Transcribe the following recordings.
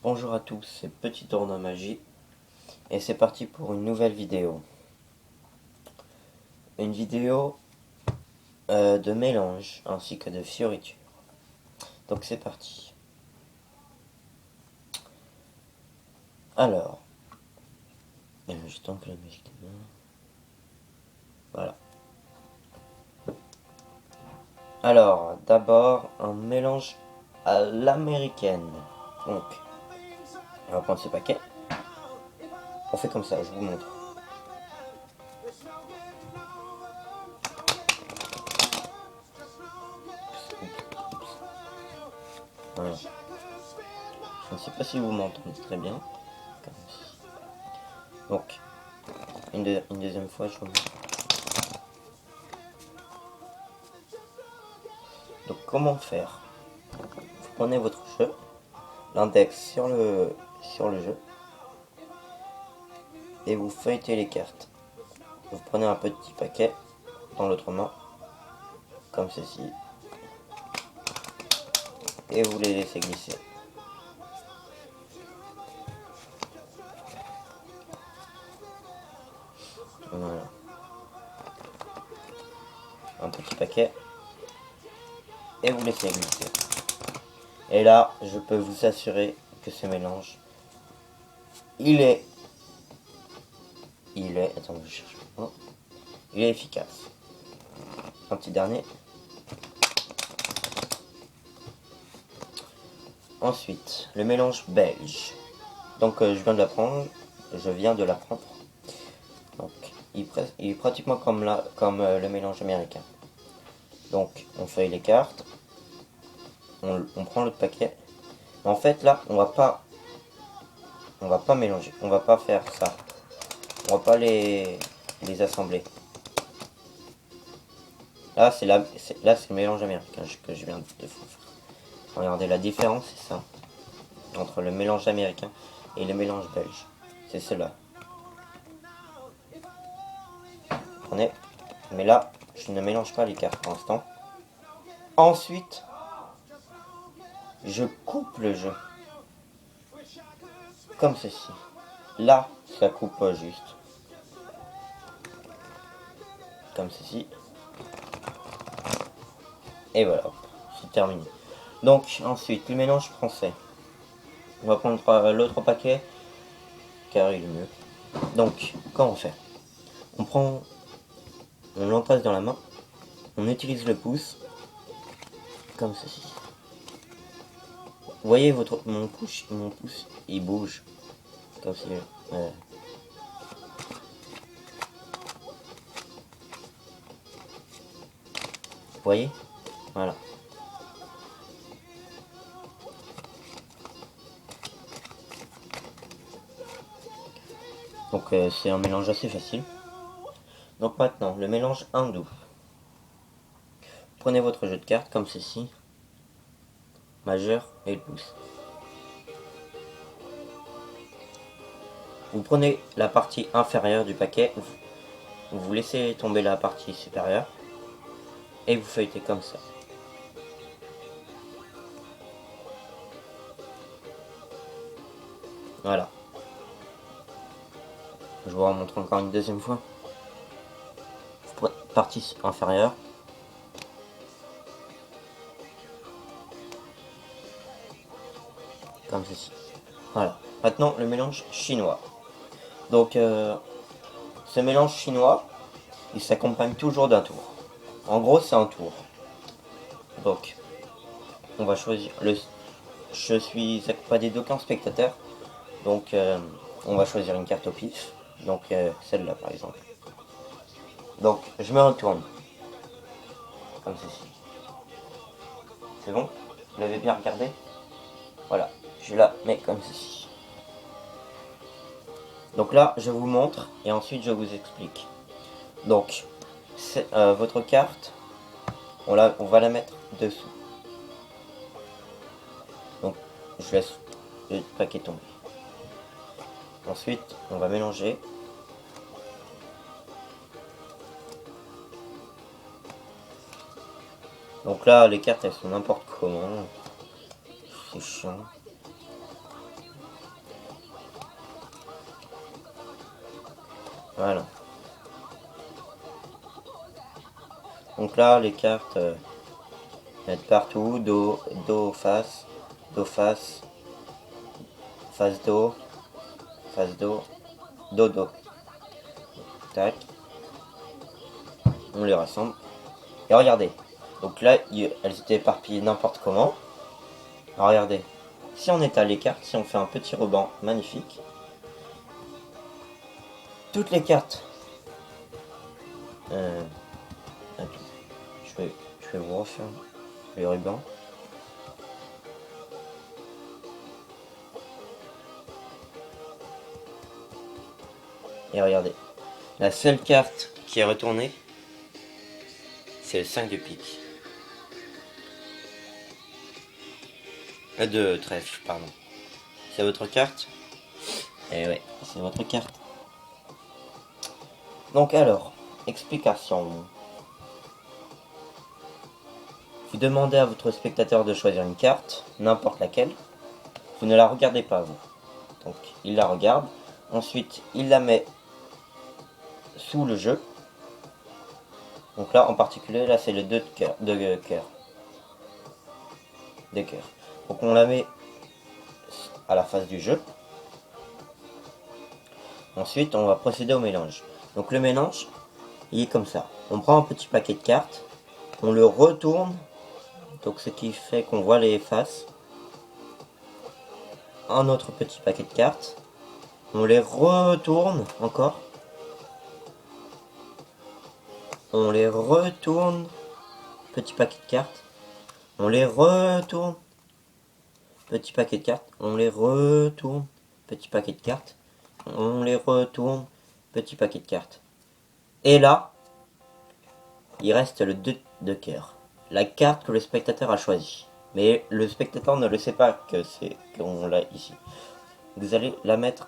Bonjour à tous, c'est Petit Tournoi Magie et c'est parti pour une nouvelle vidéo. Une vidéo de mélange ainsi que de fioritures. Donc c'est parti. Alors, je tente la magie des mains. Voilà. Alors, d'abord un mélange à l'américaine. Donc, on va prendre ce paquet. On fait comme ça, je vous montre. Voilà. Je ne sais pas si vous m'entendez très bien. Donc, une deuxième fois, je vous montre. Donc, comment faire? Vous prenez votre jeu, l'index sur le jeu, et vous feuilletez les cartes. Vous prenez un petit paquet dans l'autre main, comme ceci, et vous les laissez glisser. Voilà. Un petit paquet, et vous laissez glisser. Et là, je peux vous assurer que ce mélange, il est, attends, je cherche le mot. Il est efficace. Un petit dernier. Ensuite, le mélange belge. Donc, je viens de l'apprendre. Donc, il est pratiquement comme le mélange américain. Donc, on feuille les cartes, on prend l'autre paquet. En fait, là, on va pas mélanger, on va pas faire ça. On va pas les assembler. Là, c'est le mélange américain que je viens de faire. Regardez la différence, c'est ça, entre le mélange américain et le mélange belge. C'est cela. Prenez. Mais là, je ne mélange pas les cartes pour l'instant. Ensuite, je coupe le jeu. Comme ceci. Là, ça coupe juste. Comme ceci. Et voilà, c'est terminé. Donc, ensuite, le mélange français. On va prendre l'autre paquet, car il est mieux. Donc, comment on fait? On l'entasse dans la main, on utilise le pouce, comme ceci. Vous voyez mon pouce, il bouge, comme si... Vous voyez? Voilà. Donc c'est un mélange assez facile. Donc maintenant, le mélange hindou. Prenez votre jeu de cartes comme ceci, majeur et le pouce. Vous prenez la partie inférieure du paquet, vous laissez tomber la partie supérieure et vous feuilletez comme ça. Voilà. Je vous remontre encore une deuxième fois. Partie inférieure. Comme ceci. Voilà. Maintenant, le mélange chinois. Donc, ce mélange chinois, il s'accompagne toujours d'un tour. En gros, c'est un tour. Donc, on va choisir le... Je suis accompagné d'aucun spectateur. Donc, on va choisir une carte au pif. Donc, celle-là, par exemple. Donc, je me retourne. Comme ceci. C'est bon? Vous l'avez bien regardé? Voilà. Je la mets comme ceci. Donc là, je vous montre et ensuite je vous explique. Donc, votre carte, on va la mettre dessous. Donc, je laisse le paquet tomber. Ensuite, on va mélanger. Donc là, les cartes, elles sont n'importe comment. C'est chiant. Voilà. Donc là, les cartes mettent partout. Do, do, face, face, do, do, do. Tac. On les rassemble. Et regardez. Donc là, elles étaient éparpillées n'importe comment. Alors regardez. Si on étale les cartes, si on fait un petit ruban magnifique, toutes les cartes. Je vais vous refaire le ruban. Et regardez. La seule carte qui est retournée, c'est le 5 de pique. De trèfle, pardon. C'est votre carte. Et ouais, c'est votre carte. Donc alors, explication. Vous demandez à votre spectateur de choisir une carte, n'importe laquelle. Vous ne la regardez pas, vous. Donc, il la regarde. Ensuite, il la met sous le jeu. Donc là, en particulier, là, c'est le 2 de cœur. De cœur. Donc, on la met à la face du jeu. Ensuite, on va procéder au mélange. Donc, le mélange, il est comme ça. On prend un petit paquet de cartes. On le retourne. Donc, ce qui fait qu'on voit les faces. Un autre petit paquet de cartes. On les retourne encore. On les retourne. Petit paquet de cartes. On les retourne. Petit paquet de cartes. On les retourne. Petit paquet de cartes. On les retourne. Petit paquet de cartes. Et là, il reste le 2 de cœur. La carte que le spectateur a choisie. Mais le spectateur ne le sait pas que c'est qu'on l'a ici. Vous allez la mettre.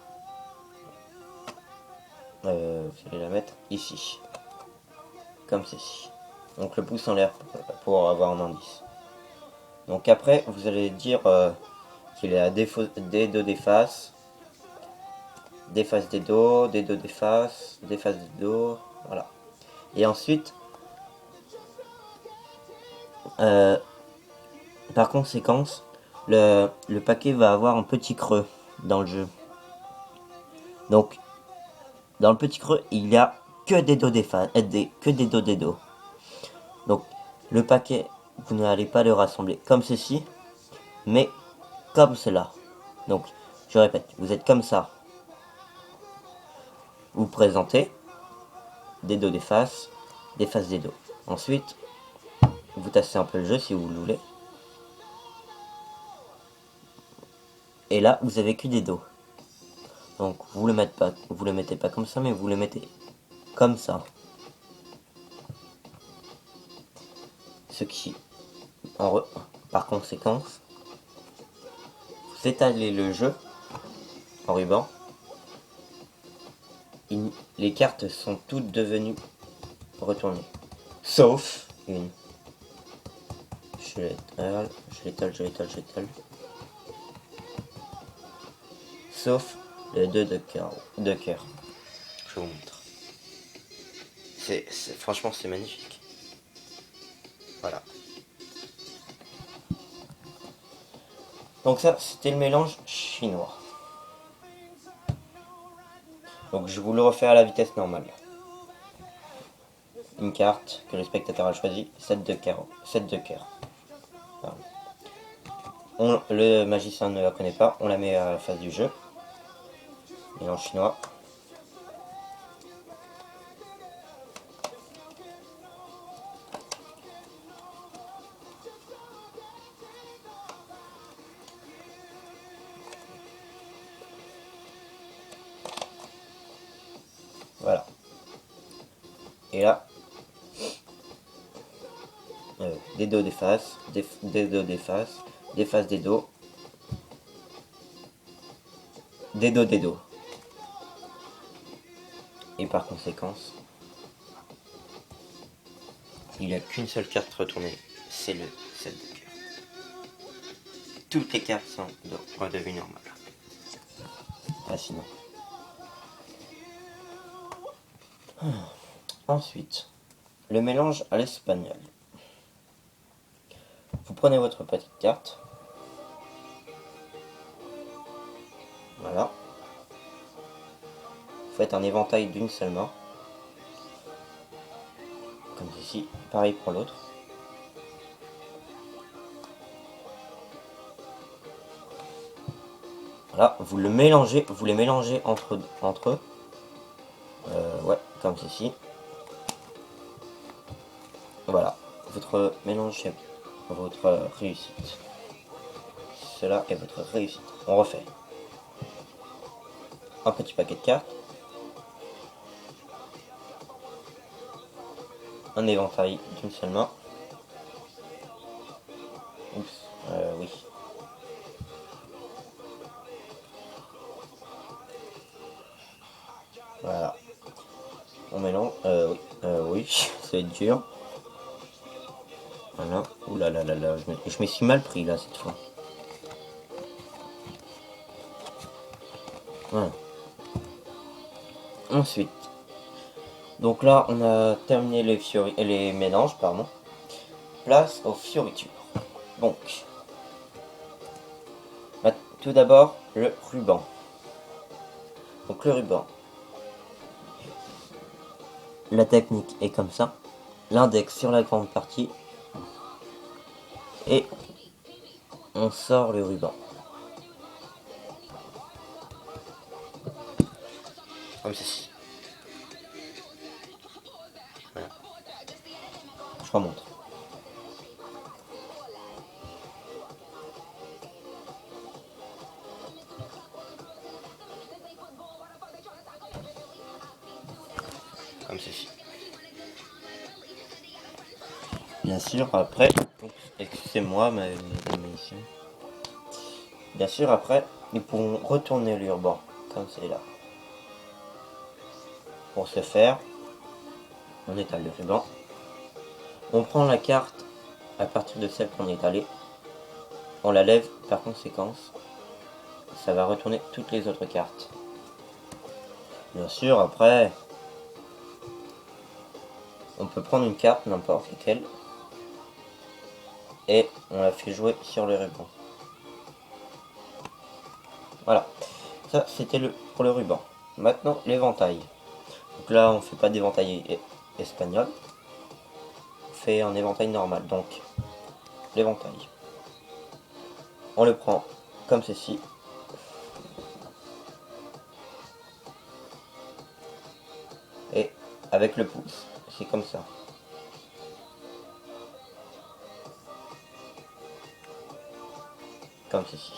Ici. Comme ceci. Donc le pouce en l'air pour avoir un indice. Donc après, vous allez dire qu'il est à des dos des faces. Des faces des dos des faces, des dos. Voilà. Et ensuite, par conséquence, le paquet va avoir un petit creux dans le jeu. Donc, dans le petit creux, il n'y a que des dos des faces, que des dos. Donc, le paquet, vous n'allez pas le rassembler comme ceci, mais comme cela. Donc, je répète, vous êtes comme ça. Vous présentez des dos des faces des dos. Ensuite, vous tassez un peu le jeu si vous le voulez. Et là, vous avez que des dos. Donc, vous le mettez pas comme ça, mais vous le mettez comme ça. Ce qui, par conséquence, vous étalez le jeu en ruban. Les cartes sont toutes devenues retournées. Sauf une. Je l'étale. Sauf le 2 de cœur. Je vous montre. Franchement, c'est magnifique. Voilà. Donc ça, c'était le mélange chinois. Donc je vous le refais à la vitesse normale. Une carte que le spectateur a choisie, 7 de cœur. Le magicien ne la connaît pas, on la met à la face du jeu. Mélange chinois. Voilà. Et là, des dos des faces, des dos des faces, des faces des dos, des dos. Et par conséquence, il n'y a qu'une seule carte retournée, c'est le 7 de cœur. Toutes les cartes sont redevenues normales. Ah sinon. Ensuite, le mélange à l'espagnol. Vous prenez votre petite carte. Voilà. Vous faites un éventail d'une seule main. Comme ici. Pareil pour l'autre. Voilà, vous les mélangez entre eux. Ouais, comme ceci. Voilà, votre mélange est votre réussite. Cela est votre réussite. On refait. Un petit paquet de cartes. Un éventail d'une seule main. Oups, oui. Voilà. On mélange. Oui, c'est dur. Voilà. Ouh là là là là, je me suis mal pris là cette fois. Voilà. Ensuite. Donc là, on a terminé les mélanges, pardon. Place aux fioritures. Donc, tout d'abord, le ruban. Donc le ruban. La technique est comme ça. L'index sur la grande partie. Et on sort le ruban. Comme ceci. Voilà. Je remonte. Comme ceci. Bien sûr, après, excusez-moi, mais bien sûr, après, nous pouvons retourner le ruban, comme c'est là. Pour ce faire, on étale le ruban. On prend la carte à partir de celle qu'on a étalée. On la lève par conséquence. Ça va retourner toutes les autres cartes. Bien sûr, après, on peut prendre une carte, n'importe laquelle, et on la fait jouer sur le ruban. Voilà, ça c'était pour le ruban. Maintenant l'éventail. Donc là on fait pas d'éventail espagnol, on fait un éventail normal. Donc l'éventail, on le prend comme ceci. Et avec le pouce, c'est comme ça. Comme ceci.